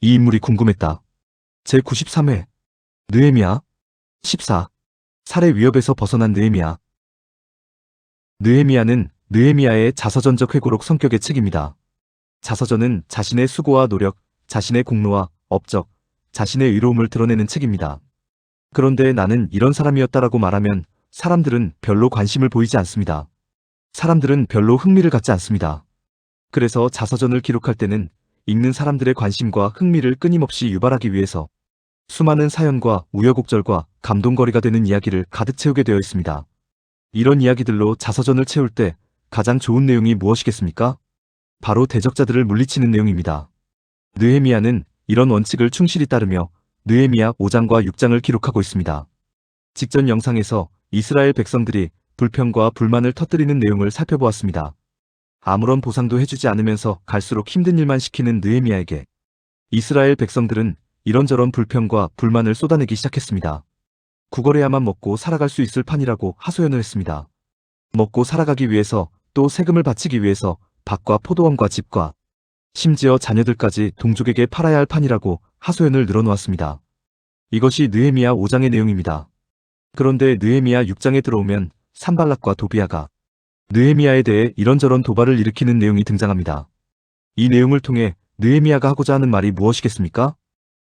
이 인물이 궁금했다. 제93회 느헤미야 14. 살해 위협에서 벗어난 느헤미야. 느헤미야는 느헤미야의 자서전적 회고록 성격의 책입니다. 자서전은 자신의 수고와 노력, 자신의 공로와 업적, 자신의 의로움을 드러내는 책입니다. 그런데 나는 이런 사람이었다라고 말하면 사람들은 별로 관심을 보이지 않습니다. 사람들은 별로 흥미를 갖지 않습니다. 그래서 자서전을 기록할 때는 읽는 사람들의 관심과 흥미를 끊임없이 유발하기 위해서 수많은 사연과 우여곡절과 감동거리가 되는 이야기를 가득 채우게 되어 있습니다. 이런 이야기들로 자서전을 채울 때 가장 좋은 내용이 무엇이겠습니까? 바로 대적자들을 물리치는 내용입니다. 느헤미야는 이런 원칙을 충실히 따르며 느헤미야 5장과 6장을 기록하고 있습니다. 직전 영상에서 이스라엘 백성들이 불평과 불만을 터뜨리는 내용을 살펴보았습니다. 아무런 보상도 해주지 않으면서 갈수록 힘든 일만 시키는 느헤미야에게 이스라엘 백성들은 이런저런 불평과 불만을 쏟아내기 시작했습니다. 구걸해야만 먹고 살아갈 수 있을 판이라고 하소연을 했습니다. 먹고 살아가기 위해서 또 세금을 바치기 위해서 밭과 포도원과 집과 심지어 자녀들까지 동족에게 팔아야 할 판이라고 하소연을 늘어놓았습니다. 이것이 느헤미야 5장의 내용입니다. 그런데 느헤미야 6장에 들어오면 산발락과 도비야가 느헤미야에 대해 이런저런 도발을 일으키는 내용이 등장합니다. 이 내용을 통해 느헤미야가 하고자 하는 말이 무엇이겠습니까?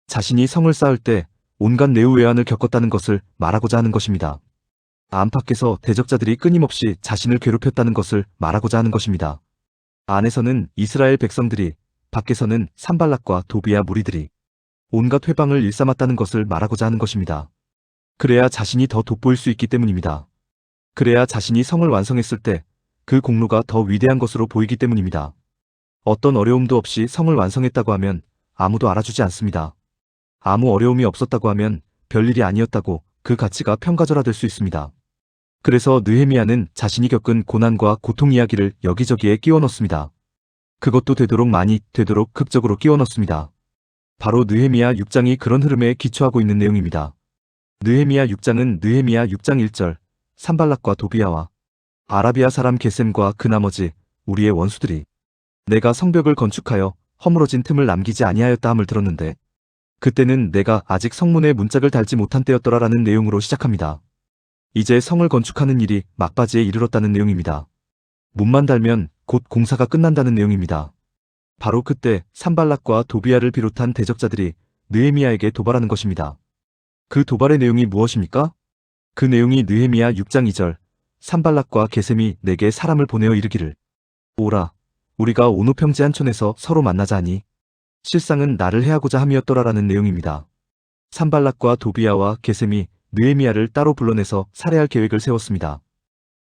자신이 성을 쌓을 때 온갖 내우외환을 겪었다는 것을 말하고자 하는 것입니다. 안팎에서 대적자들이 끊임없이 자신을 괴롭혔다는 것을 말하고자 하는 것입니다. 안에서는 이스라엘 백성들이, 밖에서는 산발락과 도비야 무리들이 온갖 회방을 일삼았다는 것을 말하고자 하는 것입니다. 그래야 자신이 더 돋보일 수 있기 때문입니다. 그래야 자신이 성을 완성했을 때 그 공로가 더 위대한 것으로 보이기 때문입니다. 어떤 어려움도 없이 성을 완성했다고 하면 아무도 알아주지 않습니다. 아무 어려움이 없었다고 하면 별일이 아니었다고 그 가치가 평가절하될 수 있습니다. 그래서 느헤미야는 자신이 겪은 고난과 고통 이야기를 여기저기에 끼워 넣습니다. 그것도 되도록 많이, 되도록 극적으로 끼워 넣습니다. 바로 느헤미야 6장이 그런 흐름에 기초하고 있는 내용입니다. 느헤미야 6장은 느헤미야 6장 1절, 산발락과 도비야와 아라비아 사람 게셈과 그 나머지 우리의 원수들이 내가 성벽을 건축하여 허물어진 틈을 남기지 아니하였다 함을 들었는데 그때는 내가 아직 성문에 문짝을 달지 못한 때였더라라는 내용으로 시작합니다. 이제 성을 건축하는 일이 막바지에 이르렀다는 내용입니다. 문만 달면 곧 공사가 끝난다는 내용입니다. 바로 그때 산발락과 도비야를 비롯한 대적자들이 느헤미야에게 도발하는 것입니다. 그 도발의 내용이 무엇입니까? 그 내용이 느헤미야 6장 2절, 산발락과 게셈이 내게 사람을 보내어 이르기를 오라, 우리가 오노 평지 한촌에서 서로 만나자 하니 실상은 나를 해하고자 함이었더라라는 내용입니다. 산발락과 도비야와 게셈이 느헤미야를 따로 불러내서 살해할 계획을 세웠습니다.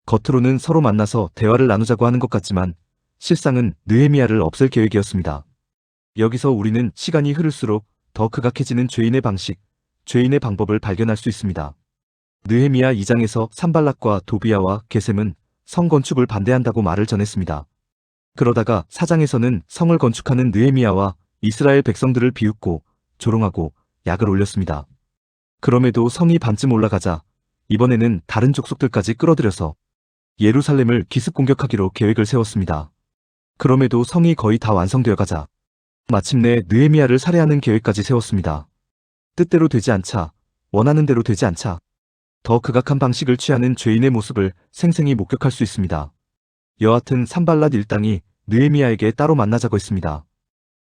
겉으로는 서로 만나서 대화를 나누자고 하는 것 같지만 실상은 느헤미야를 없앨 계획이었습니다. 여기서 우리는 시간이 흐를수록 더 극악해지는 죄인의 방식, 죄인의 방법을 발견할 수 있습니다. 느헤미야 2장에서 산발락과 도비야와 게셈은 성 건축을 반대한다고 말을 전했습니다. 그러다가 4장에서는 성을 건축하는 느헤미야와 이스라엘 백성들을 비웃고 조롱하고 약을 올렸습니다. 그럼에도 성이 반쯤 올라가자 이번에는 다른 족속들까지 끌어들여서 예루살렘을 기습 공격하기로 계획을 세웠습니다. 그럼에도 성이 거의 다 완성되어 가자 마침내 느헤미야를 살해하는 계획까지 세웠습니다. 뜻대로 되지 않자, 원하는 대로 되지 않자 더 극악한 방식을 취하는 죄인의 모습을 생생히 목격할 수 있습니다. 여하튼 산발락 일당이 느헤미야에게 따로 만나자고 했습니다.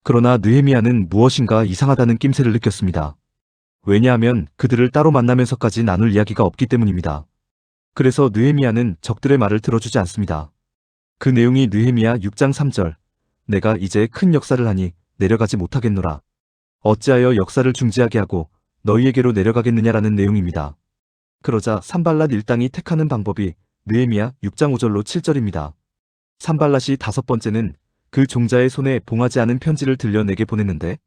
그러나 느헤미야는 무엇인가 이상하다는 낌새를 느꼈습니다. 왜냐하면 그들을 따로 만나면서까지 나눌 이야기가 없기 때문입니다. 그래서 느헤미야는 적들의 말을 들어주지 않습니다. 그 내용이 느헤미야 6장 3절, 내가 이제 큰 역사를 하니 내려가지 못하겠노라. 어찌하여 역사를 중지하게 하고 너희에게로 내려가겠느냐라는 내용입니다. 그러자 산발락 일당이 택하는 방법이 느헤미야 6장 5절로 7절입니다. 산발락이 다섯 번째는 그 종자의 손에 봉하지 않은 편지를 들려 내게 보냈는데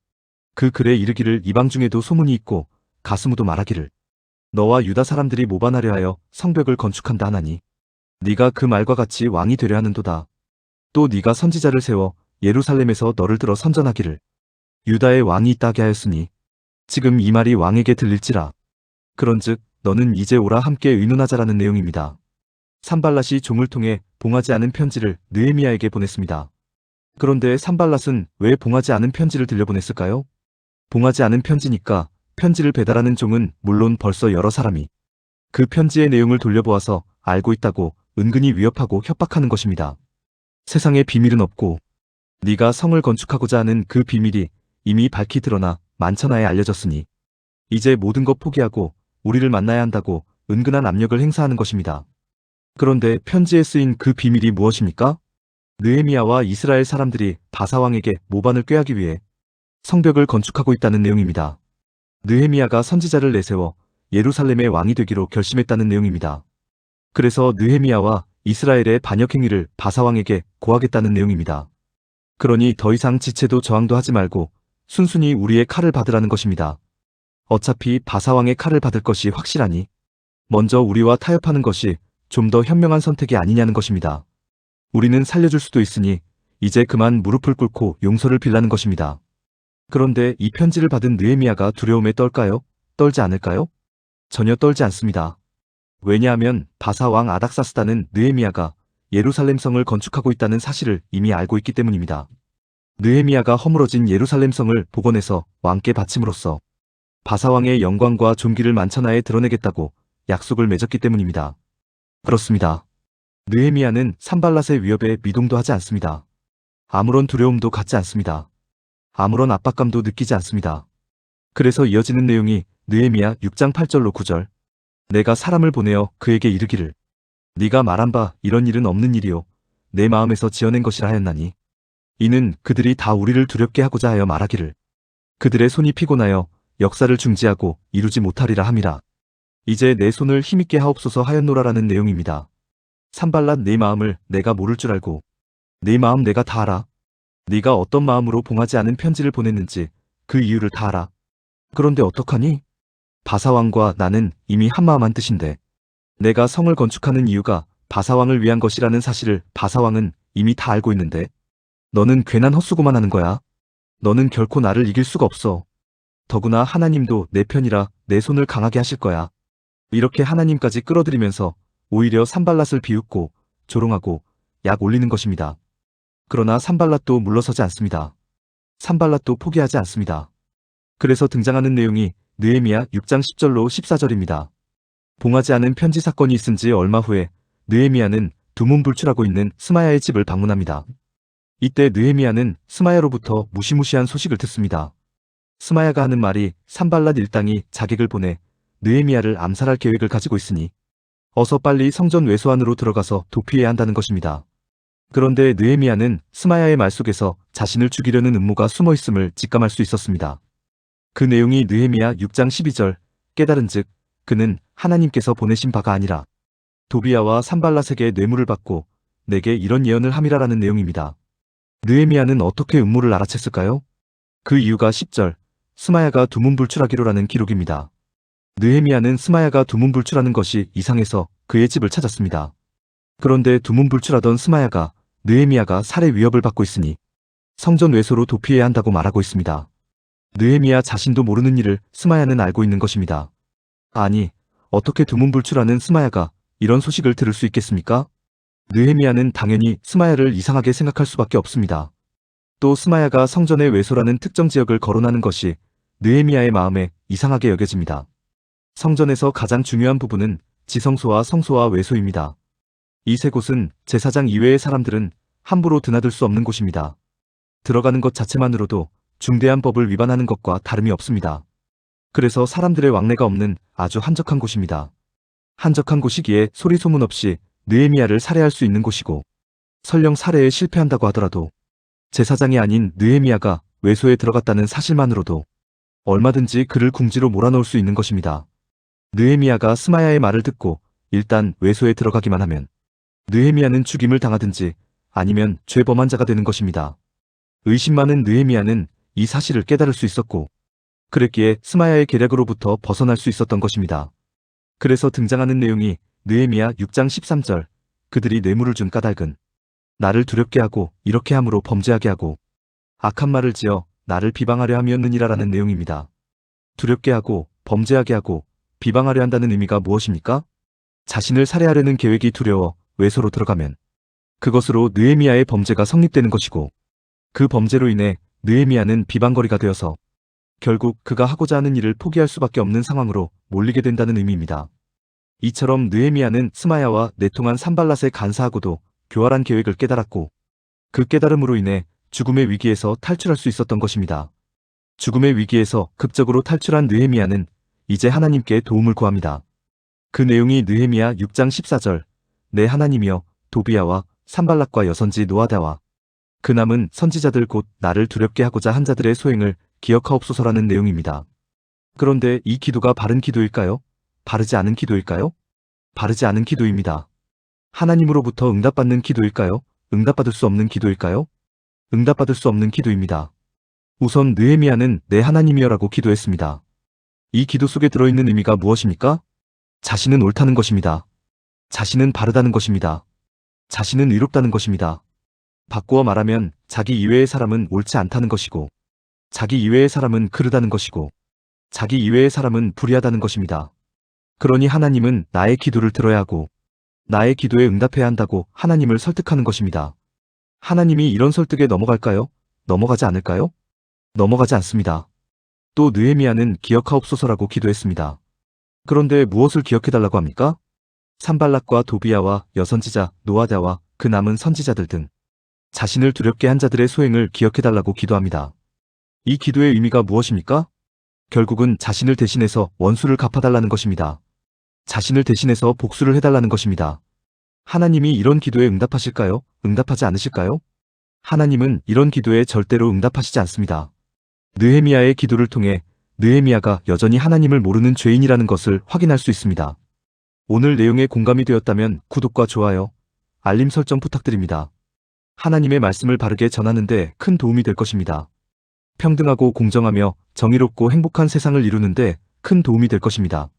그 글에 이르기를 이방 중에도 소문이 있고 가스무도 말하기를 너와 유다 사람들이 모반하려 하여 성벽을 건축한다 하나니 네가 그 말과 같이 왕이 되려 하는도다. 또 네가 선지자를 세워 예루살렘에서 너를 들어 선전하기를 유다의 왕이 있다 하게 하였으니 지금 이 말이 왕에게 들릴지라. 그런즉 너는 이제 오라 함께 의논하자라는 내용입니다. 산발락이 종을 통해 봉하지 않은 편지를 느헤미야에게 보냈습니다. 그런데 산발락은 왜 봉하지 않은 편지를 들려보냈을까요? 봉하지 않은 편지니까 편지를 배달하는 종은 물론 벌써 여러 사람이 그 편지의 내용을 돌려보아서 알고 있다고 은근히 위협하고 협박하는 것입니다. 세상에 비밀은 없고 네가 성을 건축하고자 하는 그 비밀이 이미 밝히 드러나 만천하에 알려졌으니 이제 모든 것 포기하고 우리를 만나야 한다고 은근한 압력을 행사하는 것입니다. 그런데 편지에 쓰인 그 비밀이 무엇입니까? 느헤미야와 이스라엘 사람들이 바사왕에게 모반을 꾀하기 위해 성벽을 건축하고 있다는 내용입니다. 느헤미야가 선지자를 내세워 예루살렘의 왕이 되기로 결심했다는 내용입니다. 그래서 느헤미야와 이스라엘의 반역 행위를 바사왕에게 고하겠다는 내용입니다. 그러니 더 이상 지체도 저항도 하지 말고 순순히 우리의 칼을 받으라는 것입니다. 어차피 바사왕의 칼을 받을 것이 확실하니 먼저 우리와 타협하는 것이 좀 더 현명한 선택이 아니냐는 것입니다. 우리는 살려줄 수도 있으니 이제 그만 무릎을 꿇고 용서를 빌라는 것입니다. 그런데 이 편지를 받은 느헤미야가 두려움에 떨까요? 떨지 않을까요? 전혀 떨지 않습니다. 왜냐하면 바사왕 아닥사스다는 느헤미야가 예루살렘 성을 건축하고 있다는 사실을 이미 알고 있기 때문입니다. 느헤미야가 허물어진 예루살렘 성을 복원해서 왕께 바침으로써 바사왕의 영광과 존귀를 만천하에 드러내겠다고 약속을 맺었기 때문입니다. 그렇습니다. 느헤미야는 산발랏의 위협에 미동도 하지 않습니다. 아무런 두려움도 갖지 않습니다. 아무런 압박감도 느끼지 않습니다. 그래서 이어지는 내용이 느헤미야 6장 8절로 9절 내가 사람을 보내어 그에게 이르기를 네가 말한 바 이런 일은 없는 일이요 내 마음에서 지어낸 것이라 하였나니 이는 그들이 다 우리를 두렵게 하고자 하여 말하기를 그들의 손이 피곤하여 역사를 중지하고 이루지 못하리라 함이라. 이제 내 손을 힘있게 하옵소서 하였노라라는 내용입니다. 산발랏 네 마음을 내가 모를 줄 알고 네 마음 내가 다 알아. 네가 어떤 마음으로 봉하지 않은 편지를 보냈는지 그 이유를 다 알아. 그런데 어떡하니? 바사왕과 나는 이미 한마음한 뜻인데 내가 성을 건축하는 이유가 바사왕을 위한 것이라는 사실을 바사왕은 이미 다 알고 있는데 너는 괜한 헛수고만 하는 거야. 너는 결코 나를 이길 수가 없어. 더구나 하나님도 내 편이라 내 손을 강하게 하실 거야. 이렇게 하나님까지 끌어들이면서 오히려 산발랏을 비웃고 조롱하고 약 올리는 것입니다. 그러나 산발랏도 물러서지 않습니다. 산발랏도 포기하지 않습니다. 그래서 등장하는 내용이 느헤미야 6장 10절로 14절입니다. 봉하지 않은 편지 사건이 있은 지 얼마 후에 느헤미야는 두문불출하고 있는 스마야의 집을 방문합니다. 이때 느헤미야는 스마야로부터 무시무시한 소식을 듣습니다. 스마야가 하는 말이 산발랏 일당이 자객을 보내 느헤미야를 암살할 계획을 가지고 있으니 어서 빨리 성전 외소 안으로 들어가서 도피해야 한다는 것입니다. 그런데 느헤미야는 스마야의 말 속에서 자신을 죽이려는 음모가 숨어 있음을 직감할 수 있었습니다. 그 내용이 느헤미야 6장 12절 깨달은즉 그는 하나님께서 보내신 바가 아니라 도비야와 산발랏에게 뇌물을 받고 내게 이런 예언을 함이라라는 내용입니다. 느헤미야는 어떻게 음모를 알아챘을까요? 그 이유가 10절 스마야가 두문불출하기로라는 기록입니다. 느헤미야는 스마야가 두문불출하는 것이 이상해서 그의 집을 찾았습니다. 그런데 두문불출하던 스마야가 느헤미야가 살해 위협을 받고 있으니 성전 외소로 도피해야 한다고 말하고 있습니다. 느헤미야 자신도 모르는 일을 스마야는 알고 있는 것입니다. 아니, 어떻게 두문불출하는 스마야가 이런 소식을 들을 수 있겠습니까? 느헤미야는 당연히 스마야를 이상하게 생각할 수밖에 없습니다. 또 스마야가 성전의 외소라는 특정 지역을 거론하는 것이 느헤미야의 마음에 이상하게 여겨집니다. 성전에서 가장 중요한 부분은 지성소와 성소와 외소입니다. 이 세 곳은 제사장 이외의 사람들은 함부로 드나들 수 없는 곳입니다. 들어가는 것 자체만으로도 중대한 법을 위반하는 것과 다름이 없습니다. 그래서 사람들의 왕래가 없는 아주 한적한 곳입니다. 한적한 곳이기에 소리 소문 없이 느헤미야를 살해할 수 있는 곳이고 설령 살해에 실패한다고 하더라도 제사장이 아닌 느헤미야가 외소에 들어갔다는 사실만으로도 얼마든지 그를 궁지로 몰아넣을 수 있는 것입니다. 느헤미야가 스마야의 말을 듣고 일단 외소에 들어가기만 하면 느헤미야는 죽임을 당하든지 아니면 죄범한 자가 되는 것입니다. 의심 많은 느헤미야는 이 사실을 깨달을 수 있었고 그랬기에 스마야의 계략으로부터 벗어날 수 있었던 것입니다. 그래서 등장하는 내용이 느헤미야 6장 13절 그들이 뇌물을 준 까닭은 나를 두렵게 하고 이렇게 함으로 범죄하게 하고 악한 말을 지어 나를 비방하려 함이었느니라라는 내용입니다. 두렵게 하고 범죄하게 하고 비방하려 한다는 의미가 무엇입니까? 자신을 살해하려는 계획이 두려워 외소로 들어가면 그것으로 느헤미야의 범죄가 성립되는 것이고 그 범죄로 인해 느헤미야는 비방거리가 되어서 결국 그가 하고자 하는 일을 포기할 수밖에 없는 상황으로 몰리게 된다는 의미입니다. 이처럼 느헤미야는 스마야와 내통한 산발랏에 간사하고도 교활한 계획을 깨달았고 그 깨달음으로 인해 죽음의 위기에서 탈출할 수 있었던 것입니다. 죽음의 위기에서 극적으로 탈출한 느헤미야는 이제 하나님께 도움을 구합니다. 그 내용이 느헤미야 6장 14절 내 하나님이여 도비야와 산발랏과 여선지 노아다와 그 남은 선지자들 곧 나를 두렵게 하고자 한 자들의 소행을 기억하옵소서라는 내용입니다. 그런데 이 기도가 바른 기도일까요? 바르지 않은 기도일까요? 바르지 않은 기도입니다. 하나님으로부터 응답받는 기도일까요? 응답받을 수 없는 기도일까요? 응답받을 수 없는 기도입니다. 우선 느헤미야는 내 하나님이여라고 기도했습니다. 이 기도 속에 들어있는 의미가 무엇입니까? 자신은 옳다는 것입니다. 자신은 바르다는 것입니다. 자신은 의롭다는 것입니다. 바꾸어 말하면 자기 이외의 사람은 옳지 않다는 것이고 자기 이외의 사람은 그르다는 것이고 자기 이외의 사람은 불의하다는 것입니다. 그러니 하나님은 나의 기도를 들어야 하고 나의 기도에 응답해야 한다고 하나님을 설득하는 것입니다. 하나님이 이런 설득에 넘어갈까요? 넘어가지 않을까요? 넘어가지 않습니다. 또 느헤미야는 기억하옵소서라고 기도했습니다. 그런데 무엇을 기억해달라고 합니까? 산발랏과 도비야와 여선지자 노아다와 그 남은 선지자들 등 자신을 두렵게 한 자들의 소행을 기억해달라고 기도합니다. 이 기도의 의미가 무엇입니까? 결국은 자신을 대신해서 원수를 갚아달라는 것입니다. 자신을 대신해서 복수를 해달라는 것입니다. 하나님이 이런 기도에 응답하실까요? 응답하지 않으실까요? 하나님은 이런 기도에 절대로 응답하시지 않습니다. 느헤미야의 기도를 통해 느헤미야가 여전히 하나님을 모르는 죄인이라는 것을 확인할 수 있습니다. 오늘 내용에 공감이 되었다면 구독과 좋아요, 알림 설정 부탁드립니다. 하나님의 말씀을 바르게 전하는 데 큰 도움이 될 것입니다. 평등하고 공정하며 정의롭고 행복한 세상을 이루는 데 큰 도움이 될 것입니다.